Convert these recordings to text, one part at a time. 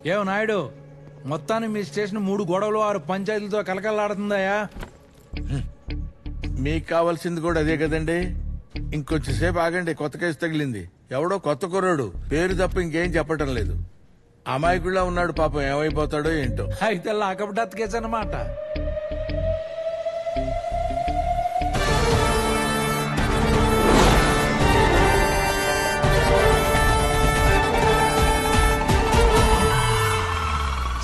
ఏం నాయుడు, మొత్తానికి మీ స్టేషన్ 3 గొడవలు 6 పంచాయతీలతో కలకలాడుతుందాయా? మీకు కావాల్సింది కూడా అదే కదండి. ఇంకొంచెం సేపు ఆగండి, కొత్త కేసు తగిలింది. ఎవడో కొత్త కుర్రాడు, పేరు తప్ప ఇంకేం చెప్పటం లేదు. అమాయకుడిలా ఉన్నాడు పాపం, ఏమైపోతాడో ఏంటో. అయితే లాకప్ కేసు అన్నమాట.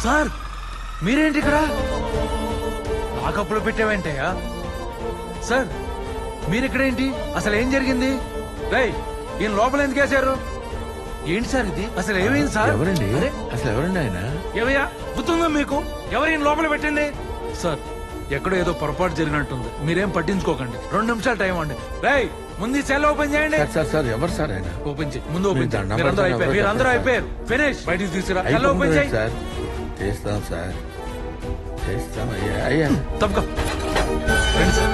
సార్ మీరేంటి ఇక్కడ? లాకప్లో పెట్టావేంటయ్యా? సార్ మీరిక్కడేంటి? అసలు ఏం జరిగింది? రేయ్, ఈయన లోపల ఎందుకు వేశారు? ఏంటి సార్ ఇది? అసలు ఏమైంది సార్? ఎవరండి అసలు ఎవరండి ఆయన? ఏమయ్యా గుర్తుందా మీకు? ఎవరు ఈయన లోపల పెట్టింది? సార్ ఎక్కడో ఏదో పొరపాటు జరిగినట్టుంది, మీరేం పట్టించుకోకండి. 2 నిమిషాలు టైం అండి. రేయ్, ముందు సెల్ ఓపెన్ చేయండి. సార్ ఎవరు సార్ ఆయన? ఓపెన్ చేయి, ముందు ఓపెన్ చేయండి. మీరందరూ అయిపోయారు. ఫినిష్. బయటికి తీసుకురా. సెల్ ఓపెన్ చేయి. సార్ చేస్తాం సార్, చేస్తాం. అయ్యా తప్పక రండి సార్.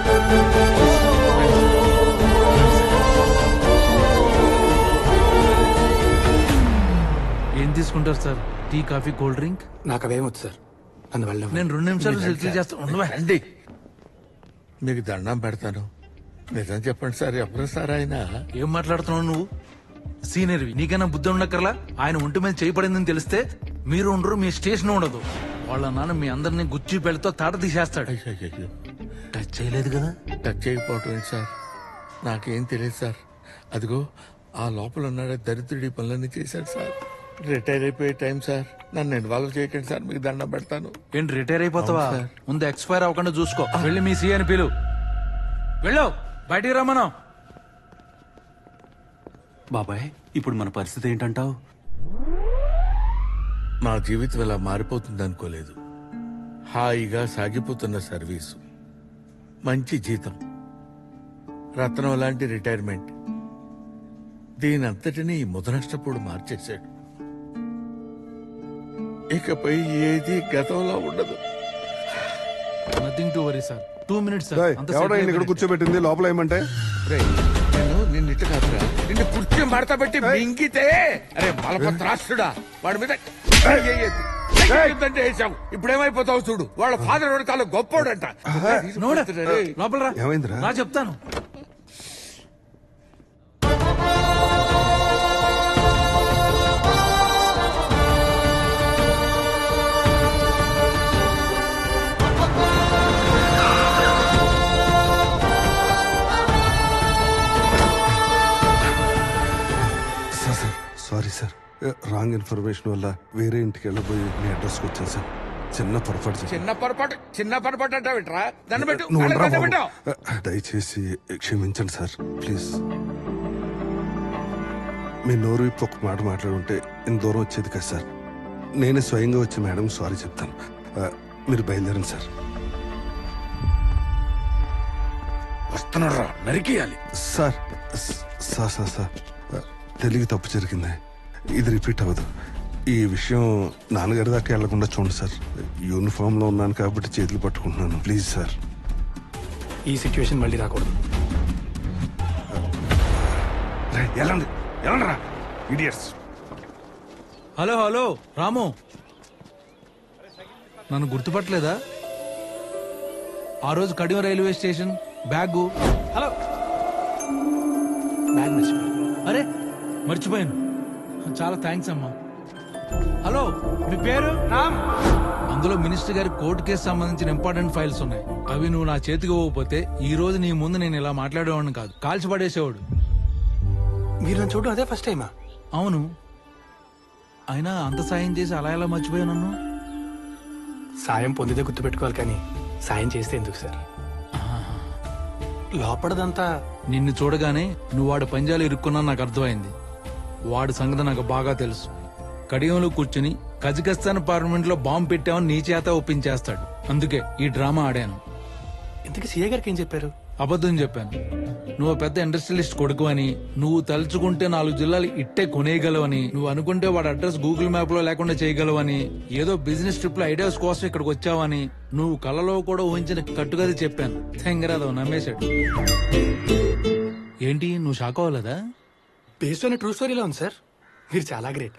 ఏం తీసుకుంటారు sir? Tea, coffee, cool drink? నాకు అవేమొచ్చు సార్, నన్ను వెళ్ళాం. నేను 2 నిమిషాలు సెటిల్ చేస్తాను. రండి, మీకు దండం పెడతాను. నిజం చెప్పండి సార్, ఎవరు సార్ ఆయన? ఏం మాట్లాడుతున్నావు నువ్వు? సీనియర్వి, నీకైనా బుద్ధి ఉండక్కర్లా? ఆయన ఒంటి మీద చేయబడిందని తెలిస్తే మీరు ఉండరు, మీ స్టేషన్ ఉండదు. వాళ్ళ నాన్న మీ అందరినీ గుచ్చి పెళ్లితో తాట తీసేస్తాడు. అయ్యో, టచ్ చేయలేదు కదా? టచ్ చేయకపోవటం ఏంటి సార్? నాకేం తెలియదు సార్. అదిగో ఆ లోపల ఉన్నాడే దరిద్రుడి పనులన్నీ చేశాడు సార్. రిటైర్ అయిపోయే టైం సార్, నన్ను ఇన్వాల్వ్ చేయకండి సార్, మీకు దండం పెడతాను. ఏంటి రిటైర్ అయిపోతావా? అవును సార్. ముందు ఎక్స్పైర్ అవ్వకుండా చూసుకో. వెళ్ళి మీ సీఎని పిలు. వెళ్ళు, బయటికి రమ్మను. బాబాయ్, ఇప్పుడు మన పరిస్థితి ఏంటంటావు? నా జీవితం ఇలా మారిపోతుంది అనుకోలేదు. హాయిగా సాగిపోతున్న సర్వీసు, మంచి జీతం, రత్నం లాంటి రిటైర్మెంట్, దీనంతటినీ ఈ ముదనష్టపోడు మార్చేశాడు. ఇకపై ఏది గతంలో ఉండదు. Nothing to worry sir. 2 minutes sir. అంత ఎవడో settle ఇక్కడ కూర్చోబెట్టింది, లోపల ఏమంటే? రేయ్, నేను నిన్ను ఇట్ట కాదురా, నిన్ను కుర్చీ మడత పెట్టి మింగితే, అరే బలపత్రాష్ట్రుడా, వాడి మీద వేసావు. ఇప్పుడు ఏమైపోతావు చూడు. వాళ్ళ ఫాదర్ వాడి కాలం గొప్పోడంట. నోడా, లోపల రా. ఏమైందిరా? రా చెప్తాను. సారీ సార్, రాంగ్ ఇన్ఫర్మేషన్ వల్ల వేరే ఇంటికి వెళ్ళబోయి మీ అడ్రస్కి వచ్చాను సార్. చిన్న పొరపాటు చిన్న పొరపాటు అంటావిట్రా? దండం పెట్టు, నువ్వు ఉండరా దండం బాబు. పెట్టు. దయచేసి క్షమించండి సార్, ప్లీజ్. మీ నోరు ఇప్పుడు ఒక మాట మాట్లాడుంటే ఇంత దూరం వచ్చేది కదా సార్. నేనే స్వయంగా వచ్చి మేడం సారీ చెప్తాను. మీరు బయలుదేరండి సార్. వస్తున్నారా, నరికేయాలి. సార్ సార్ సార్ సార్ తెలివి తప్పు జరిగింది, ఇది రిపీట్ అవ్వదు. ఈ విషయం నాన్నగారి దాకా వెళ్లకుండా చూడండి సార్. యూనిఫామ్ లో ఉన్నాను కాబట్టి చేతులు పట్టుకుంటున్నాను, ప్లీజ్ సార్. ఈ సిచ్యువేషన్ మళ్ళీ రాకూడదు. వెళ్ళండి వెళ్ళండిరా, ఇడియట్స్. హలో హలో రాము, నన్ను గుర్తుపట్టలేదా? ఆ రోజు Kadiyam railway station bag. Hello, bag మర్చిపోయాను. అరే మర్చిపోయాను, చాలా థ్యాంక్స్ అమ్మా. హలో, మీ పేరు? రామ్. అందులో మినిస్టర్ గారి కోర్టు కేసు సంబంధించిన ఇంపార్టెంట్ ఫైల్స్ ఉన్నాయి. అవి నువ్వు నా చేతికి ఇవ్వకపోతే ఈ రోజు నీ ముందు నేను ఇలా మాట్లాడేవాడిని కాదు, కాల్చి పడేసేవాడు. మీరు నన్ను చూడడం అదే ఫస్ట్ టైమా? అవును, అయినా అంత సాయం చేసి అలా ఎలా మర్చిపోయావు నన్ను? సాయం పొందితే గుర్తుపెట్టుకోవాలి, కానీ సాయం చేస్తే ఎందుకు సార్? లోపడదంతా నిన్ను చూడగానే నువ్వు వాడి పంజాలు ఇరుక్కున్నా నాకు అర్థమైంది. వాడి సంగతి నాకు బాగా తెలుసు. కడియంలో కూర్చుని కజకిస్తాన్ పార్లమెంట్ లో బాంబు పెట్టామని నీ చేత ఒప్పించేస్తాడు. అందుకే ఈ డ్రామా ఆడాను. ఇంతకీ సీఏ గారికి ఏం చెప్పారు? అబద్ధం చెప్పాను. నువ్వు పెద్ద ఇండస్ట్రియలిస్ట్ కొడుకు అని, నువ్వు తలుచుకుంటే 4 జిల్లాలు ఇట్టే కొనేయగలవని, నువ్వు అనుకుంటే వాడి అడ్రస్ గూగుల్ మ్యాప్ లో లేకుండా చేయగలవని, ఏదో బిజినెస్ ట్రిప్ లో ఐడియాస్ కోసం ఇక్కడికి వచ్చావని, నువ్వు కలలో కూడా ఊహించిన కట్టుగది చెప్పాను. తెంగరాదవు నమ్మేశాడు. ఏంటి నువ్వు షాక్ అవ్వలేదా? బేస్డ్ ఆన్ ట్రూ స్టోరీలో ఉంది సార్. మీరు చాలా గ్రేట్.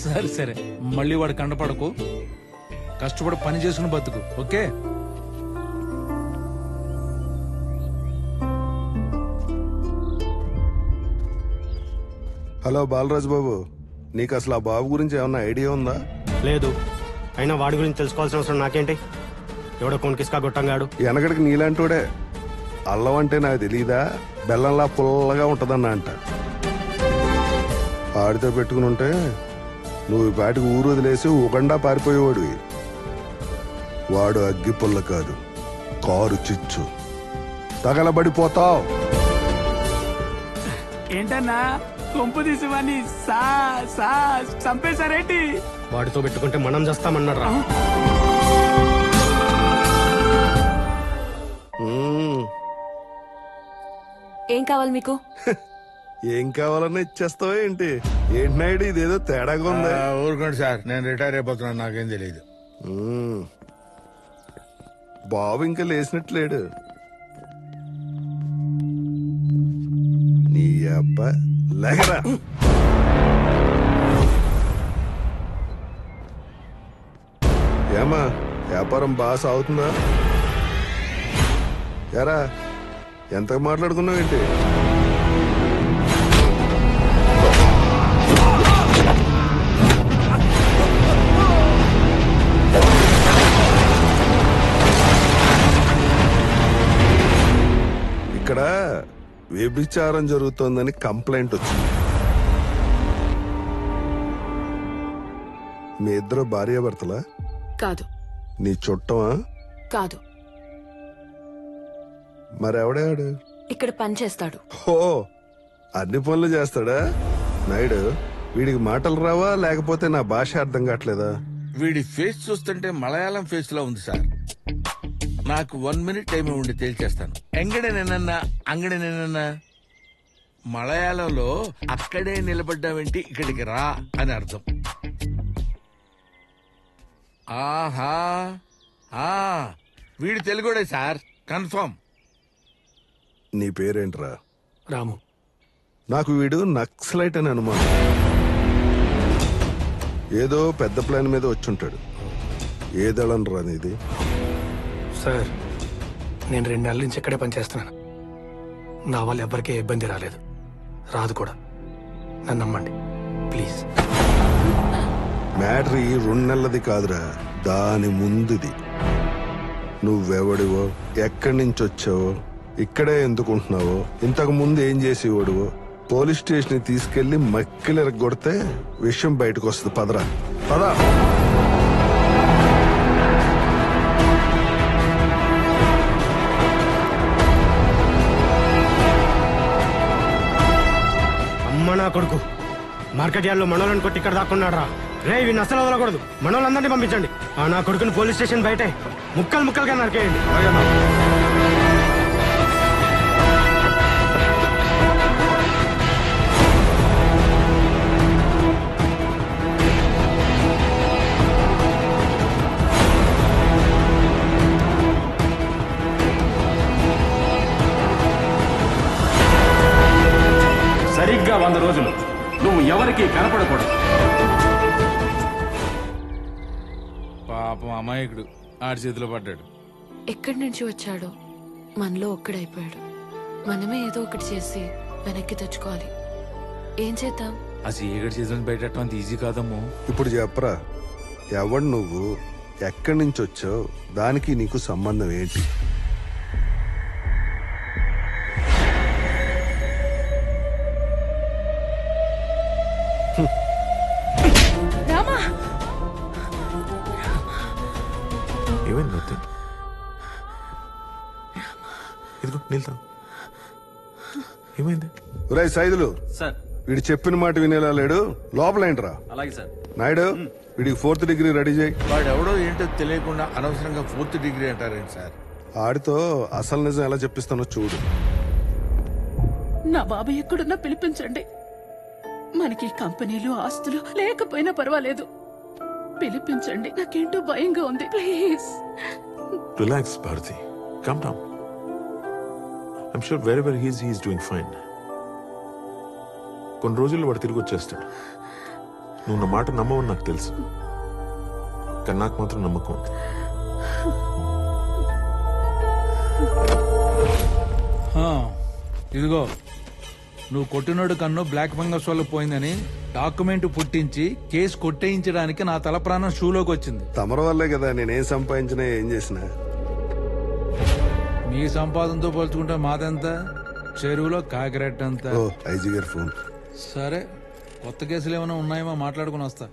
సరే సరే, మళ్ళీ వాడు కండపడకు, కష్టపడి పని చేసుకుని బతుకు. ఓకే? హలో బాలరాజు బాబు, నీకు అసలు ఆ బాబు గురించి ఏమన్నా ఐడియా ఉందా? లేదు. అయినా వాడి గురించి తెలుసుకోవాల్సిన అవసరం నాకేంటి? ఎవడో కొనికిస్కా గొట్టంగాడు. వెనకడికి నీలాంటోడే. అల్లం అంటే నాకు తెలీదా, బెల్లంలా పుల్లగా ఉంటదన్న అంట. ఆడితో పెట్టుకుని ఉంటే నువ్వు ఈ పాటికి ఊరు వదిలేసి ఉగండా పారిపోయేవాడివి. వాడు అగ్గి పుల్ల కాదు, కారు చిచ్చు. తగలబడిపోతావు. ఏంటన్నా కొంపు తీసివని చంపేశారేంటి? వాడితో పెట్టుకుంటే మనం చేస్తామన్నాడు రా. ఏం కావాలి మీకు? ఏం కావాలన్నా ఇచ్చేస్తావా ఏంటి? ఏంటి నాయుడు, ఇదేదో తేడాగా ఉంది. ఊరుకోండి సార్, నేను రిటైర్ అయిపోతున్నాను, నాకేం తెలియదు. బాబు ఇంకా లేచినట్లేడు. నీ అబ్బా లేకరా. ఏమా వ్యాపారం బాగా సాగుతుందా? ఎరా ఎంత మాట్లాడుకున్నావు ఏంటి? ఇక్కడ వ్యభిచారం జరుగుతోందని కంప్లైంట్ వచ్చింది. మీ ఇద్దరు భార్యాభర్తలా? కాదు. నీ చుట్టమా? కాదు. మరెవడాడు? ఇక్కడ పని చేస్తాడు. ఓ, అన్ని పనులు చేస్తాడా నాయుడు? వీడికి మాటలు రావా, లేకపోతే నా భాష అర్థం కావట్లేదా? వీడి ఫేస్ చూస్తుంటే మలయాళం ఫేస్ లో ఉంది సార్. నాకు 1 minute టైం ఉండి తేల్చేస్తాను. ఎంగడే నేనన్నా అంగడే నేనన్నా మలయాళంలో అక్కడే నిలబడ్డావేంటి, ఇక్కడికి రా అని అర్థం. ఆహా, వీడు తెలుగుడే సార్, కన్ఫర్మ్. నీ పేరేంట్రా? రాము. నాకు వీడు నక్సలైట్ అని అనుమానం. ఏదో పెద్ద ప్లాన్ మీద వచ్చుంటాడు. ఏ దళం రా నీది? సార్, నేను 2 నెలల నుంచి ఇక్కడే పనిచేస్తున్నాను. నా వల్ల ఎవరికీ ఇబ్బంది రాలేదు, రాదు కూడా. నన్ను నమ్మండి ప్లీజ్. మ్యాటర్ ఈ 2 నెలలది కాదురా, దాని ముందుది. నువ్వెవడివో, ఎక్కడి నుంచి వచ్చావో, ఇక్కడే ఎందుకుంటున్నావో, ఇంతకు ముందు ఏం చేసేవాడువో పోలీస్ స్టేషన్ తీసుకెళ్లి మక్కిలెరగొడితే విషయం బయటకు వస్తుంది. పదరా పదా. అమ్మ నా కొడుకు మార్కెట్ యార్డ్లో మనోళ్ళని కొట్టి ఇక్కడ దాక్కున్నాడు రా. రే వీడిని అసలు వదలకూడదు. మనోళ్ళందరినీ పంపించండి. ఆ నా కొడుకుని పోలీస్ స్టేషన్ బయటే ముక్కలు ముక్కలుగా నరికేయండి. సరిగ్గా 100 రోజులు నువ్వు ఎవరికి కనపడకూడదు. పాపం అమాయకుడు ఆడి చేతిలో పడ్డాడు. ఎక్కడి నుంచి వచ్చాడో మనలో ఒక్కడైపోయాడు. మనమే ఏదో ఒకటి చేసి వెనక్కి తెచ్చుకోవాలి. ఏం చేద్దాం? ఆ సీగడి చేతుల బయటం అంత ఈజీ కాదమ్మో. ఇప్పుడు చెప్పరా, ఎవడు నువ్వు, ఎక్కడి నుంచి వచ్చావు, దానికి నీకు సంబంధం ఏంటి? రామా, ఏమైంది? ఇదిగో నిల్తాను. ఏమైంది? ఒరేయ్ సైదులు, సార్. వీడు చెప్పిన మాట వినేలా లేడు. లోపలేంట్రా. అలాగే సార్. నాయుడు, వీడికి 4th డిగ్రీ రెడీ చేయి. వాడు ఎవడో ఏంటో తెలియకుండా అనవసరంగా 4th డిగ్రీ అంటారేంటి సార్? ఆడితో అసలు నిజం ఎలా చెప్పిస్తానో చూడు. నా బాబు ఎక్కడున్నా పిలిపించండి. మనకి కంపెనీలు ఆస్తులు లేకపోయినా పర్వాలేదు, పిలిపించండి. నాకేంటో భయంగా ఉంది, please. Relax Bharati, calm down. I'm sure wherever he is doing fine. కొన్ని రోజుల్లో వాడు తిరిగి వచ్చేస్తాడు. నువ్వు నా మాట నమ్మవని నాకు తెలుసు, కానీ నాకు మాత్రం నమ్మకం ఉంది. ఆ, ఇదిగో నువ్వు కొట్టినోడు కన్ను బ్లాక్ ఫంగస్ వల్ల పోయిందని డాక్యుమెంట్ పుట్టించి కేసు కొట్టేయించడానికి నా తల ప్రాణం షూలోకి వచ్చింది. తమర వల్లే కదా నేనేం సంపాదించినా ఏం చేసినా. మీ సంపాదనతో పోల్చుకుంటే మాదెంత? చెరువులో కాకిరెట్టంత. ఓ ఐజీ గారి ఫోన్. సరే, కొత్త కేసులు ఏమైనా ఉన్నాయేమో మాట్లాడుకుని వస్తా.